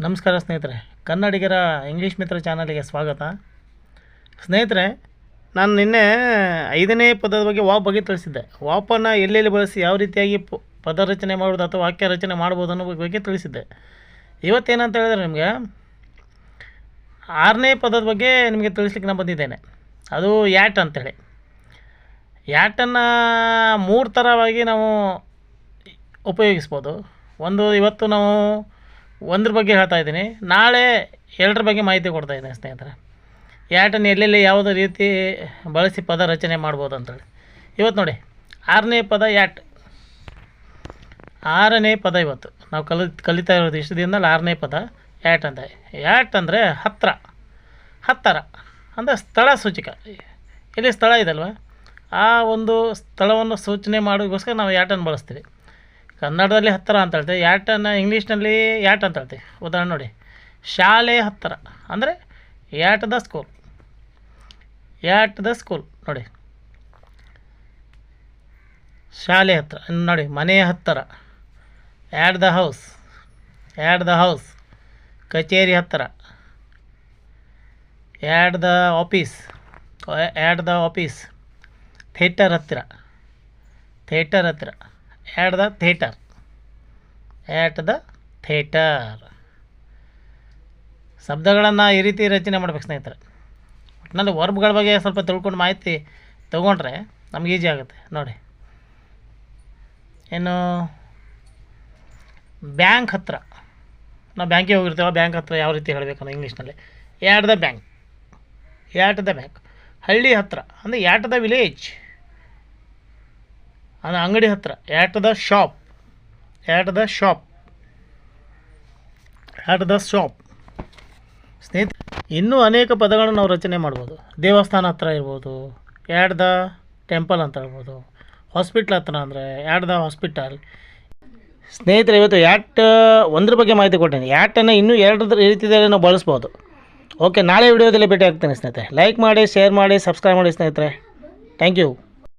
ನಮಸ್ಕಾರ ಸ್ನೇಹಿತರೆ, ಕನ್ನಡಿಗರ ಇಂಗ್ಲೀಷ್ ಮಿತ್ರ ಚಾನಲ್ಗೆ ಸ್ವಾಗತ. ಸ್ನೇಹಿತರೆ, ನಾನು ನಿನ್ನೆ 5ನೇ ಪದದ ಬಗ್ಗೆ ತಿಳಿಸಿದ್ದೆ. ವಾಪನ್ನು ಎಲ್ಲೆಲ್ಲಿ ಬಳಸಿ ಯಾವ ರೀತಿಯಾಗಿ ಪದ ರಚನೆ ಮಾಡೋದು ಅಥವಾ ವಾಕ್ಯ ರಚನೆ ಮಾಡ್ಬೋದು ಅನ್ನೋ ಬಗ್ಗೆ ತಿಳಿಸಿದ್ದೆ. ಇವತ್ತೇನಂತ ಹೇಳಿದ್ರೆ ನಿಮಗೆ 6ನೇ ಪದದ ಬಗ್ಗೆ ನಿಮಗೆ ತಿಳಿಸ್ಲಿಕ್ಕೆ ನಾನು ಬಂದಿದ್ದೇನೆ. ಅದು ಯಾಟ್ ಅಂತೇಳಿ. ಯಾಟನ್ನು 3 ಥರವಾಗಿ ನಾವು ಉಪಯೋಗಿಸ್ಬೋದು. ಇವತ್ತು ನಾವು 1 ಬಗ್ಗೆ ಹೇಳ್ತಾ ಇದ್ದೀನಿ, ನಾಳೆ 2 ಬಗ್ಗೆ ಮಾಹಿತಿ ಕೊಡ್ತಾ ಇದ್ದೀನಿ ಸ್ನೇಹಿತರೆ. ಯಾಟನ್ನು ಎಲ್ಲೆಲ್ಲಿ ಯಾವುದೇ ರೀತಿ ಬಳಸಿ ಪದ ರಚನೆ ಮಾಡ್ಬೋದು ಅಂತೇಳಿ. ಇವತ್ತು ನೋಡಿ, 6ನೇ ಪದ ಯಾಟ್. 6ನೇ ಪದ ಇವತ್ತು ನಾವು ಕಲಿತಾ ಇರೋದು ಇಷ್ಟು ದಿನದಲ್ಲಿ 6ನೇ ಪದ ಯಾಟ್ ಅಂತ. ಯಾಟ್ ಅಂದರೆ ಹತ್ತಿರ ಅಂದರೆ ಸ್ಥಳ ಸೂಚಕ. ಇಲ್ಲಿ ಸ್ಥಳ ಇದಲ್ವ, ಆ ಒಂದು ಸ್ಥಳವನ್ನು ಸೂಚನೆ ಮಾಡೋಕ್ಕೋಸ್ಕರ ನಾವು ಯಾಟನ್ನು ಬಳಸ್ತೀವಿ. ಕನ್ನಡದಲ್ಲಿ ಹತ್ತಿರ ಅಂತ ಹೇಳ್ತೀವಿ, ಯಾಟನ್ನು ಇಂಗ್ಲೀಷ್ನಲ್ಲಿ ಯಾಟ್ ಅಂತ ಹೇಳ್ತೀವಿ. ಉದಾಹರಣೆ ನೋಡಿ, ಶಾಲೆ ಹತ್ತಿರ ಅಂದರೆ ಯಾಟ್ ದ ಸ್ಕೂಲ್. ನೋಡಿ, ಶಾಲೆ ಹತ್ತಿರ. ನೋಡಿ, ಮನೆ ಹತ್ತಿರ ಆ್ಯಟ್ ದ ಹೌಸ್. ಕಚೇರಿ ಹತ್ತಿರ ಆ್ಯಟ್ ದ ಆಫೀಸ್. ಥಿಯೇಟರ್ ಹತ್ತಿರ ಆ್ಯಟ್ ದ ಥಿಯೇಟರ್. ಶಬ್ದಗಳನ್ನು ಈ ರೀತಿ ರಚನೆ ಮಾಡ್ಬೇಕು ಸ್ನೇಹಿತರೆ. ಒಟ್ಟಿನಲ್ಲಿ ವರ್ಬ್ಗಳ ಬಗ್ಗೆ ಸ್ವಲ್ಪ ತಿಳ್ಕೊಂಡು ಮಾಹಿತಿ ತೊಗೊಂಡ್ರೆ ನಮ್ಗೆ ಈಜಿ ಆಗುತ್ತೆ. ನೋಡಿ, ಏನು ಬ್ಯಾಂಕ್ ಹತ್ತಿರ. ನಾವು ಬ್ಯಾಂಕಿಗೆ ಹೋಗಿರ್ತೀವಿ, ಬ್ಯಾಂಕ್ ಹತ್ತಿರ ಯಾವ ರೀತಿ ಹೇಳಬೇಕನ್ನೋ ಇಂಗ್ಲೀಷ್ನಲ್ಲಿ ಆ್ಯಟ್ ದ ಬ್ಯಾಂಕ್. ಹಳ್ಳಿ ಹತ್ತಿರ ಅಂದರೆ ಆ್ಯಟ್ ದ ವಿಲೇಜ್. ಅಂದರೆ ಅಂಗಡಿ ಹತ್ತಿರ ಆ್ಯಟ್ ದ ಶಾಪ್. ಸ್ನೇಹಿತರೆ, ಇನ್ನೂ ಅನೇಕ ಪದಗಳನ್ನು ನಾವು ರಚನೆ ಮಾಡ್ಬೋದು. ದೇವಸ್ಥಾನ ಹತ್ತಿರ ಇರ್ಬೋದು, ಆ್ಯಟ್ ದ ಟೆಂಪಲ್ ಅಂತ ಹೇಳ್ಬೋದು. ಹಾಸ್ಪಿಟ್ಲ್ ಹತ್ತಿರ ಅಂದರೆ ಆ್ಯಟ್ ದ ಹಾಸ್ಪಿಟಲ್. ಸ್ನೇಹಿತರೆ, ಇವತ್ತು ಯಾಟ್ 1 ಬಗ್ಗೆ ಮಾಹಿತಿ ಕೊಟ್ಟೇನೆ. ಯಾಟನ್ನು ಇನ್ನೂ 2 ರೀತಿಯಲ್ಲಿ ನಾವು ಬಳಸ್ಬೋದು. ಓಕೆ, ನಾಳೆ ವಿಡಿಯೋದಲ್ಲಿ ಭೇಟಿ ಆಗ್ತೇನೆ ಸ್ನೇಹಿತರೆ. ಲೈಕ್ ಮಾಡಿ, ಶೇರ್ ಮಾಡಿ, ಸಬ್ಸ್ಕ್ರೈಬ್ ಮಾಡಿ ಸ್ನೇಹಿತರೆ. Thank you.